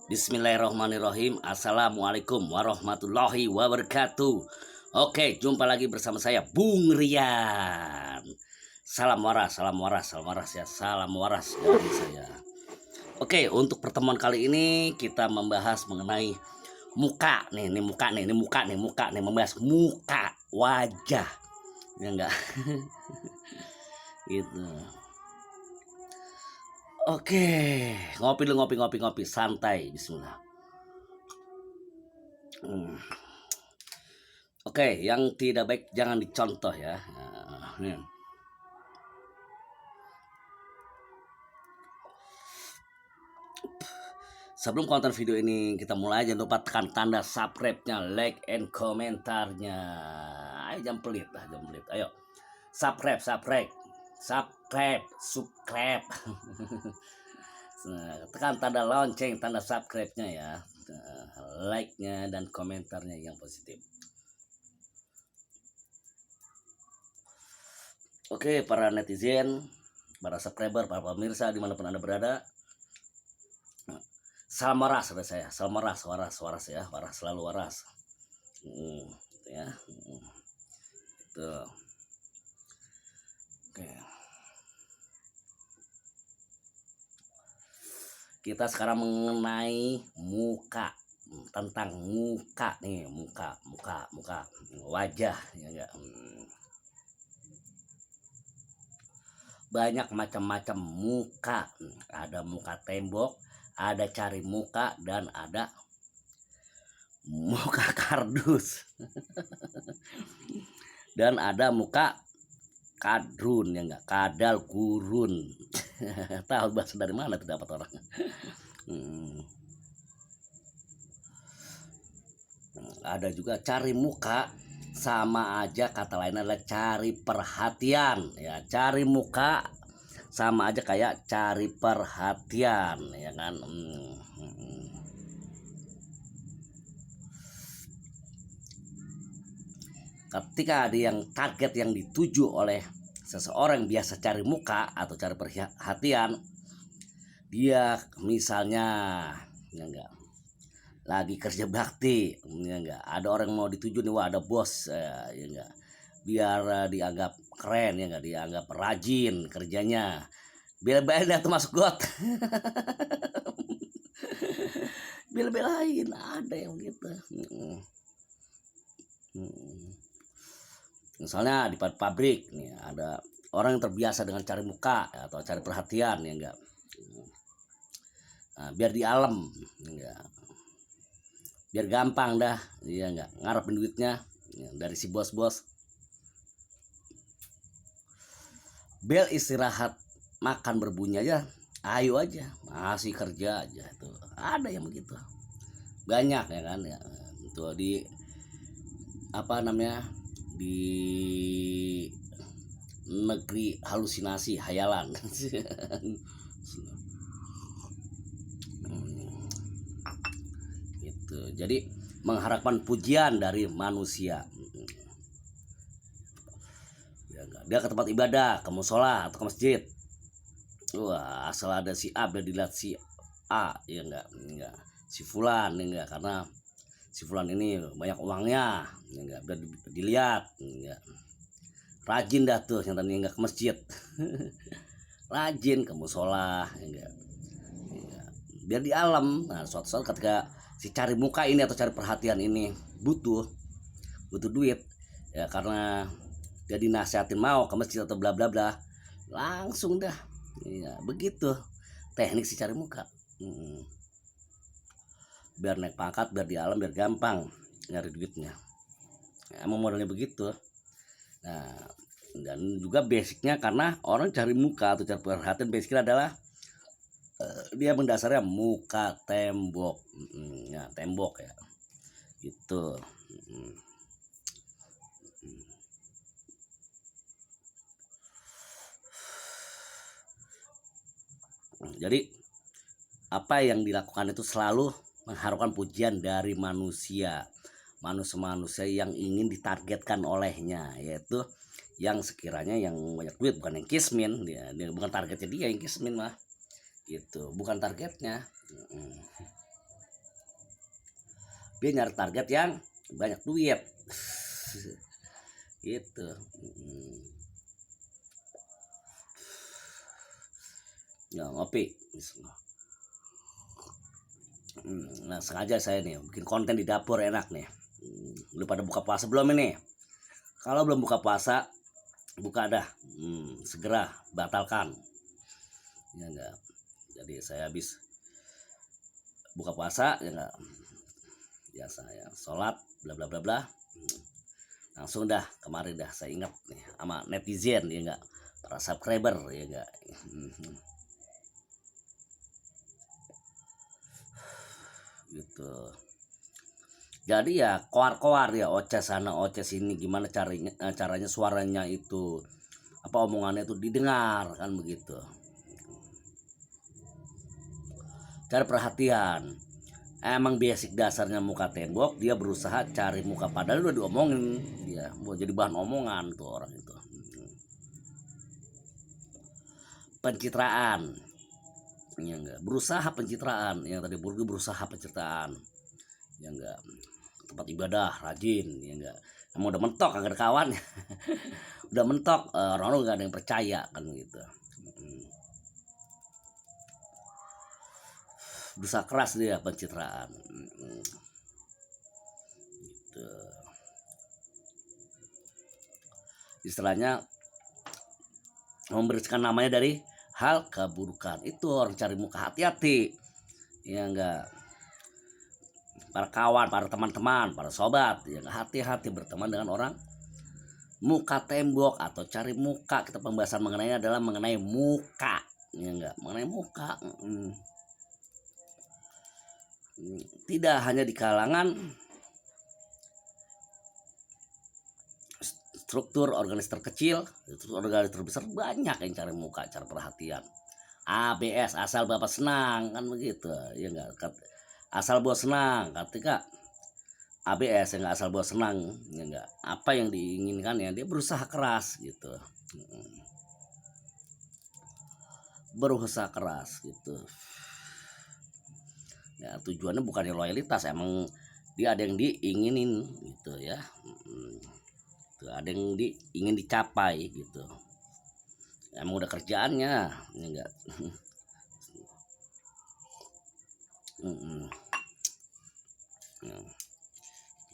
Bismillahirrahmanirrahim. Assalamualaikum warahmatullahi wabarakatuh. Oke, jumpa lagi bersama saya Bung Rian. Salam waras, salam waras, salam waras ya, salam waras dari saya. Oke, untuk pertemuan kali ini kita membahas mengenai muka nih, membahas muka, wajah. Ya enggak? Gitu. Oke, ngopi dulu, ngopi santai, bismillah. Oke, yang tidak baik jangan dicontoh ya. Nih. Sebelum konten video ini kita mulai, jangan lupa tekan tanda subscribe-nya, like and komentarnya. Ayo jangan pelit lah, jangan pelit. Ayo. Subscribe. Tekan tanda lonceng, tanda subscribe-nya ya. Like-nya dan komentarnya yang positif. Oke, para netizen, para subscriber, para pemirsa dimanapun Anda berada, salam waras ada saya, salam waras ya, waras selalu waras. Gitu ya. Itu. Oke. Kita sekarang mengenai muka, tentang muka nih, muka, wajah ya enggak. Banyak macam-macam muka, ada muka tembok, ada cari muka, dan ada muka kardus. Dan ada muka kadrun ya enggak, kadal gurun. Tahu bahasa dari mana tuh dapat orang. Ada juga cari muka, sama aja kata lainnya adalah cari perhatian ya. Cari muka sama aja kayak cari perhatian ya kan. Ketika ada yang target yang dituju oleh seseorang yang biasa cari muka atau cari perhatian, dia misalnya ya enggak, lagi kerja bakti ya enggak, ada orang mau dituju nih, wah ada bos ya enggak, biar dianggap keren ya enggak, dianggap rajin kerjanya, bela-belain tuh masuk got. Bela-belain, ada yang gitu. Misalnya di pabrik nih, ada orang yang terbiasa dengan cari muka atau cari perhatian ya enggak, biar di alam enggak, biar gampang dah ya enggak, ngarepin duitnya ya, dari si bos-bos. Bel istirahat makan berbunyi aja, ayo aja, masih kerja aja. Itu ada yang begitu, banyak ya kan ya. Itu di apa namanya, di negeri halusinasi hayalan. Gitu. Jadi mengharapkan pujian dari manusia. Dia ke tempat ibadah, ke musola atau ke masjid, wah asal ada si A biar dilihat si A ya enggak, si fulan ya enggak, karena si fulan ini banyak uangnya ya enggak, biar dilihat enggak. Rajin dah tuh yang tadi enggak ke masjid. Rajin ke musola ya enggak, biar di alam. Nah suatu saat ketika si cari muka ini atau cari perhatian ini butuh duit ya, karena dia dinasihatin mau ke masjid atau bla bla bla, langsung dah ya, begitu teknik si cari muka. Biar naik pangkat, biar di alam, biar gampang nyari duitnya ya, emang modalnya begitu. Nah, dan juga basicnya karena orang cari muka atau cari perhatian basicnya adalah dia mendasarnya muka tembok ya, tembok ya gitu. Jadi apa yang dilakukan itu selalu mengharapkan pujian dari manusia yang ingin ditargetkan olehnya, yaitu yang sekiranya yang banyak duit, bukan yang kismin. Dia bukan targetnya, dia yang kismin mah gitu, bukan targetnya. Dia nyari target yang banyak duit. Gitu. Ya, ngopi. Nah, sengaja saya nih bikin konten di dapur enak nih. Lu pada buka puasa belum ini? Kalau belum buka puasa, buka dah. Segera batalkan. Ya enggak. Jadi saya habis buka puasa ya enggak. Biasa ya, sholat bla bla bla bla. Langsung dah kemarin dah saya ingat nih sama netizen ya enggak, para subscriber ya enggak. Gitu. Jadi ya koar-koar ya, oceh sana oceh sini, gimana caranya suaranya itu apa omongannya itu didengar kan begitu. Cari perhatian. Emang basic dasarnya muka tembok, dia berusaha cari muka, padahal udah diomongin dia mau jadi bahan omongan tuh orang itu. Pencitraan ya enggak, berusaha pencitraan yang tadi Burgi berusaha pencitraan ya enggak, tempat ibadah rajin ya enggak, emang udah mentok kagak ada kawan. Udah mentok, orang nggak ada yang percaya kan gitu. Berusaha keras dia pencitraan gitu. Istilahnya membersihkan namanya dari hal keburukan. Itu orang cari muka, hati-hati ya enggak, para kawan, para teman-teman, para sobat ya enggak, hati-hati berteman dengan orang muka tembok atau cari muka. Kita pembahasan mengenai adalah mengenai muka ya enggak, mengenai muka. Tidak hanya di kalangan struktur organisasi terkecil, organisasi terbesar banyak yang cari muka, cari perhatian. ABS, asal bapak senang kan begitu ya enggak, asal bos senang. Ketika ABS yang asal bos senang ya enggak, apa yang diinginkan ya dia berusaha keras gitu. Berusaha keras gitu ya, tujuannya bukan loyalitas, emang dia ada yang diinginin gitu ya. Ada yang ingin dicapai gitu, emang udah kerjaannya ya enggak.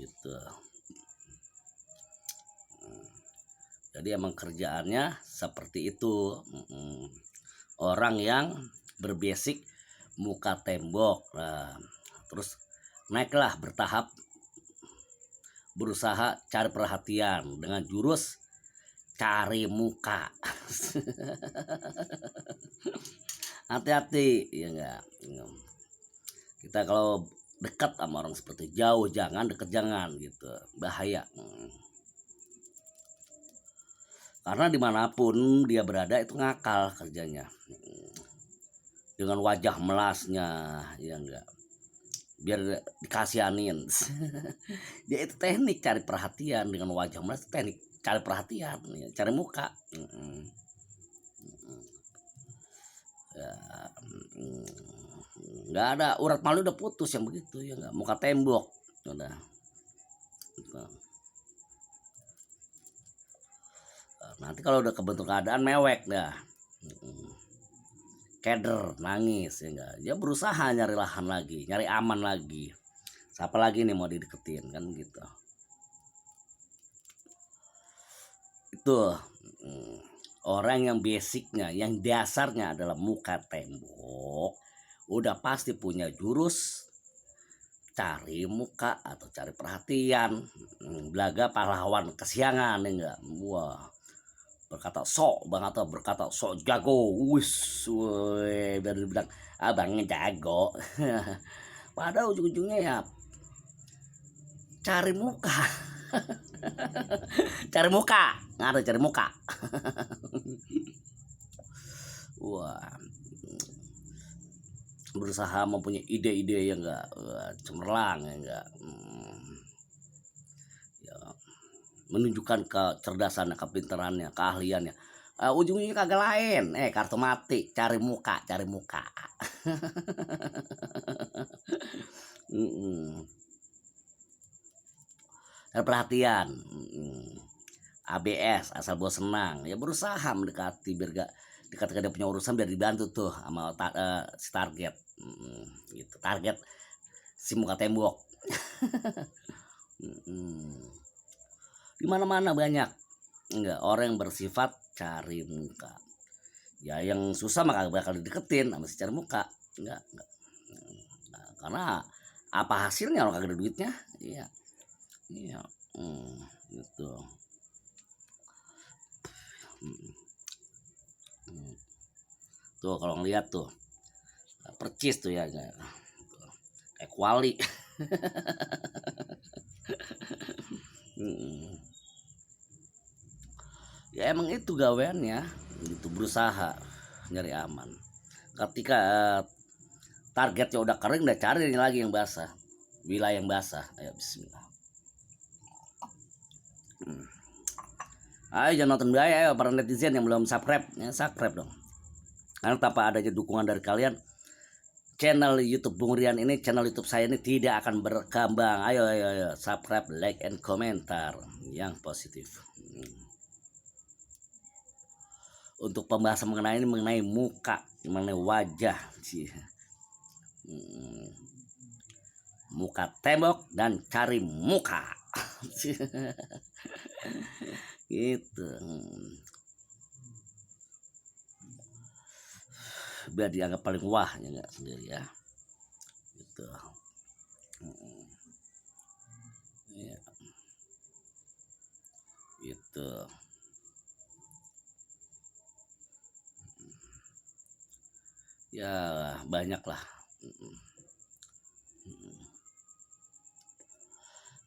Gitu. Jadi emang kerjaannya seperti itu. Orang yang berbasic muka tembok, nah, terus naiklah bertahap, berusaha cari perhatian dengan jurus cari muka. Hati-hati ya enggak, kita kalau dekat sama orang seperti jauh jangan, dekat jangan gitu, bahaya. Karena dimanapun dia berada itu ngakal kerjanya, dengan wajah melasnya ya enggak, biar dikasihanin. Dia itu teknik cari perhatian dengan wajah melas, teknik cari perhatian ya, cari muka. Ya, nggak ada urat malu udah putus yang begitu ya enggak, muka tembok udah. Nanti kalau udah kebentuk keadaan mewek dah, keder, nangis ya enggak, dia berusaha nyari lahan lagi, nyari aman lagi, siapa lagi nih mau dideketin kan gitu. Itu orang yang basicnya, yang dasarnya adalah muka tembok, udah pasti punya jurus cari muka atau cari perhatian. Belaga pahlawan kesiangan ya enggak, wah berkata sok banget atau berkata sok jago, biar dibilang abangnya jago. Padahal ujung-ujungnya ya cari muka. Cari muka, nggak ada cari muka. Wah, berusaha mempunyai ide-ide yang enggak cemerlang ya enggak, ya, menunjukkan kecerdasannya, kepintarannya, keahliannya. Ujungnya kagak lain, kartu mati, cari muka, cari muka. cari perhatian. ABS, asal bawa senang, ya berusaha mendekati biar gak ketika dia punya urusan biar dibantu tuh sama si target. Gitu, target si muka tembok. Di mana-mana banyak enggak orang yang bersifat cari muka. Ya yang susah mah kagak bakal dideketin sama si cari muka. Enggak. Nah, karena apa hasilnya kalau kagak ada duitnya? Iya. Gitu. Tuh kalau ngeliat tuh percis tuh ya kayak kuali. Ya emang itu gaweannya gitu, berusaha nyari aman. Ketika targetnya udah kering, udah cari lagi yang basah, wilayah yang basah. Ayo bismillah. Ayo jangan nonton bahaya, ayo para netizen yang belum subscribe, ya subscribe dong. Karena tanpa adanya dukungan dari kalian, channel YouTube Bung Rian ini, channel YouTube saya ini tidak akan berkembang. Ayo subscribe, like, and komentar yang positif. Untuk pembahasan mengenai muka, mengenai wajah sih. Muka tembok dan cari muka. Gitu. Biar dianggap paling wah ya enggak sendiri ya. Gitu. Ya. Gitu. Ya banyak lah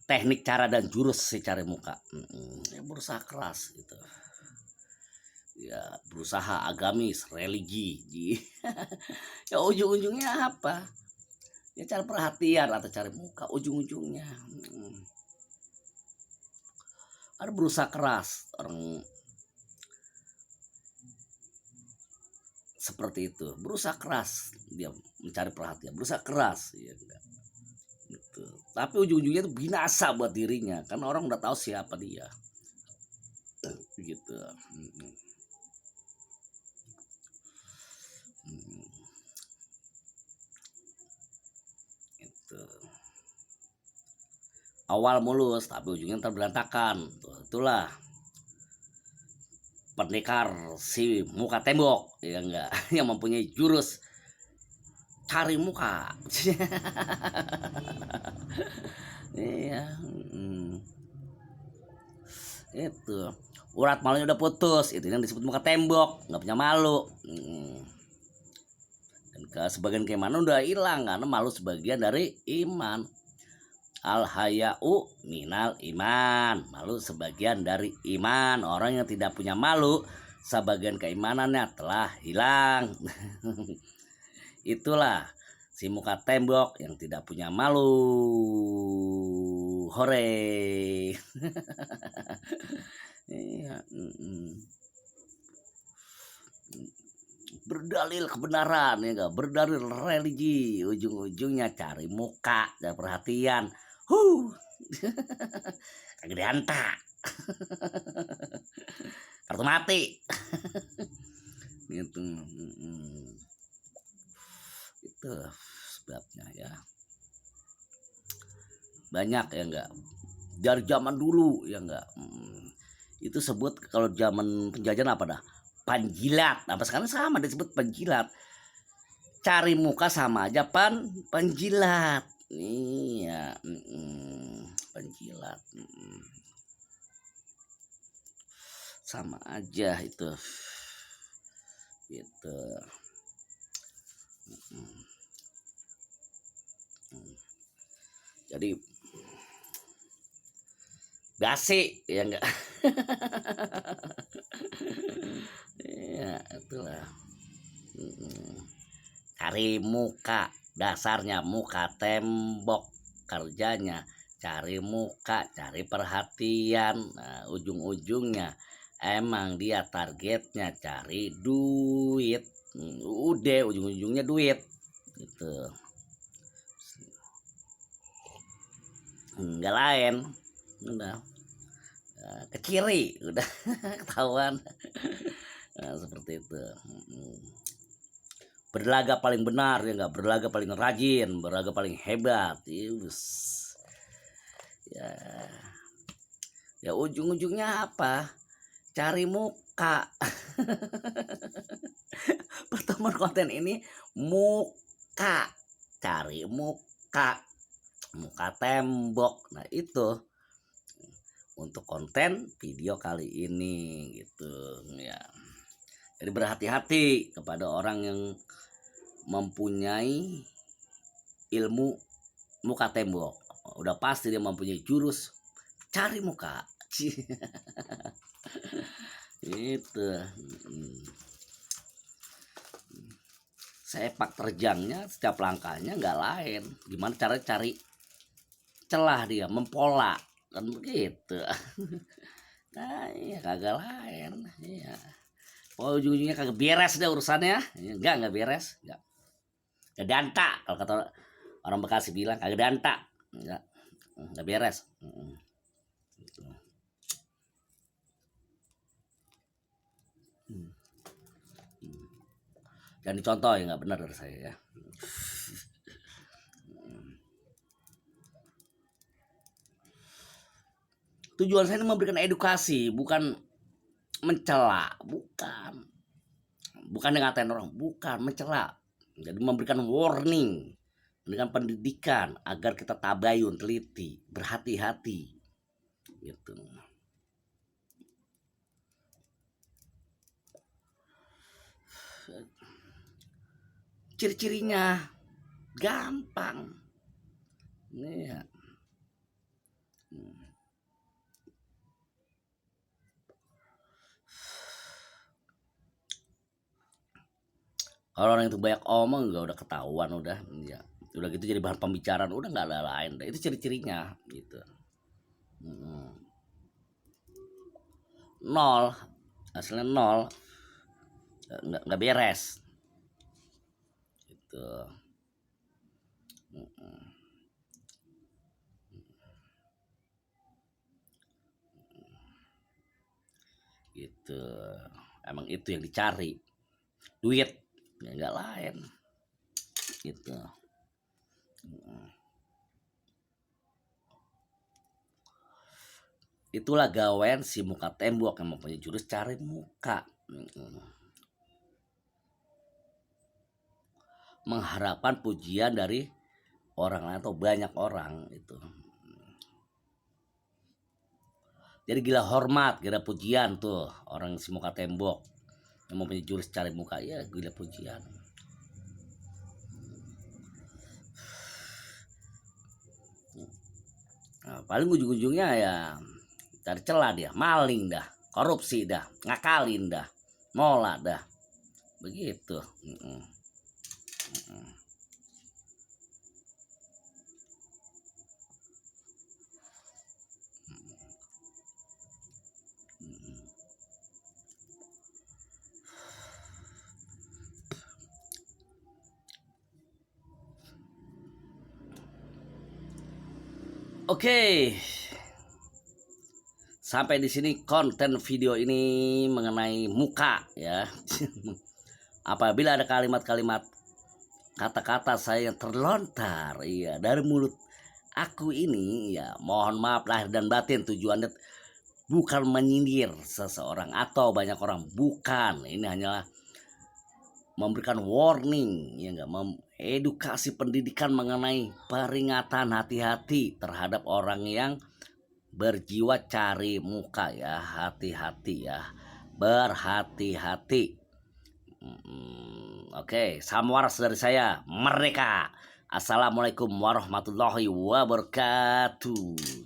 teknik, cara, dan jurus si cari muka. Ya, berusaha keras gitu ya, berusaha agamis, religi. Ya ujung-ujungnya apa ya, cari perhatian atau cari muka, ujung-ujungnya ada berusaha keras. Orang seperti itu berusaha keras, dia mencari perhatian, berusaha keras ya enggak gitu. Tapi ujung-ujungnya itu binasa buat dirinya karena orang udah tahu siapa dia gitu. Itu awal mulus tapi ujungnya terberantakan. Itulah pendekar si muka tembok ya enggak, yang mempunyai jurus cari muka. Iya. Itu urat malunya udah putus, itu yang disebut muka tembok, nggak punya malu. Dan sebagian keimanan udah hilang karena malu sebagian dari iman. Al haya'u minal iman, malu sebagian dari iman. Orang yang tidak punya malu, sebagian keimanannya telah hilang. Itulah si muka tembok yang tidak punya malu. Hore. Iya. Berdalil kebenaran ya enggak, berdalil religi, ujung-ujungnya cari muka dan perhatian. Kagak diantak. Kartu mati. Gitu. Itu sebabnya ya. Banyak ya enggak. Dari zaman dulu ya enggak. Itu sebut kalau zaman penjajahan apa dah? Panjilat. Apa sekarang sama disebut penjilat. Cari muka sama aja penjilat. Iya, penjilat. Sama aja itu. Gitu. Jadi basi ya enggak. Ya itulah. Cari muka, dasarnya muka tembok, kerjanya cari muka, cari perhatian. Nah, ujung-ujungnya emang dia targetnya cari duit. Udah ujung-ujungnya duit gitu, enggak lain. udah ke kiri udah ketahuan. Nah, seperti itu. Berlaga paling benar ya nggak, berlaga paling rajin, berlaga paling hebat. Yus. Ya, ya ujung-ujungnya apa? Cari muka. Pertemuan konten ini muka, cari muka, muka tembok. Nah itu untuk konten video kali ini gitu ya. Jadi berhati-hati kepada orang yang mempunyai ilmu muka tembok. Udah pasti dia mempunyai jurus cari muka. Itu sepak terjangnya setiap langkahnya nggak lain, gimana cara cari celah dia mempola kan begitu. Nah iya kagak lain iya. Oh ujung-ujungnya kagak beres deh urusannya. Enggak beres, enggak danta kalau kata orang Bekasi bilang kagak danta, enggak beres. Dan dicontoh ya nggak benar dari saya ya. Tujuan saya memberikan edukasi, bukan mencela, bukan ngatain orang, bukan mencela. Jadi memberikan warning, memberikan pendidikan agar kita tabayun, teliti, berhati-hati gitu. Ciri-cirinya gampang nih ya. Kalau orang itu banyak omong juga udah ketahuan udah ya. Udah gitu jadi bahan pembicaraan udah nggak ada lain. Itu ciri-cirinya gitu. Nol, hasilnya nol, nggak beres gitu. Gitu, emang itu yang dicari, duit ya nggak lain gitu. Itulah gawean si muka tembok yang mempunyai jurus cari muka, mengharapkan pujian dari orang lain atau banyak orang itu. Jadi gila hormat, gila pujian tuh orang si muka tembok yang mempunyai jurus cari muka ya gila pujian. Nah, paling ujung-ujungnya ya cari celah dia, maling dah, korupsi dah, ngakalin dah, nolak dah, begitu. Oke. Sampai di sini konten video ini mengenai muka ya. Apabila ada kalimat-kalimat kata-kata saya yang terlontar iya dari mulut aku ini ya mohon maaf lahir dan batin, tujuannya bukan menyindir seseorang atau banyak orang, bukan. Ini hanyalah memberikan warning ya enggak, edukasi pendidikan mengenai peringatan hati-hati terhadap orang yang berjiwa cari muka ya, hati-hati ya, berhati-hati. Oke, salam waras dari saya, Merdeka. Assalamualaikum warahmatullahi wabarakatuh.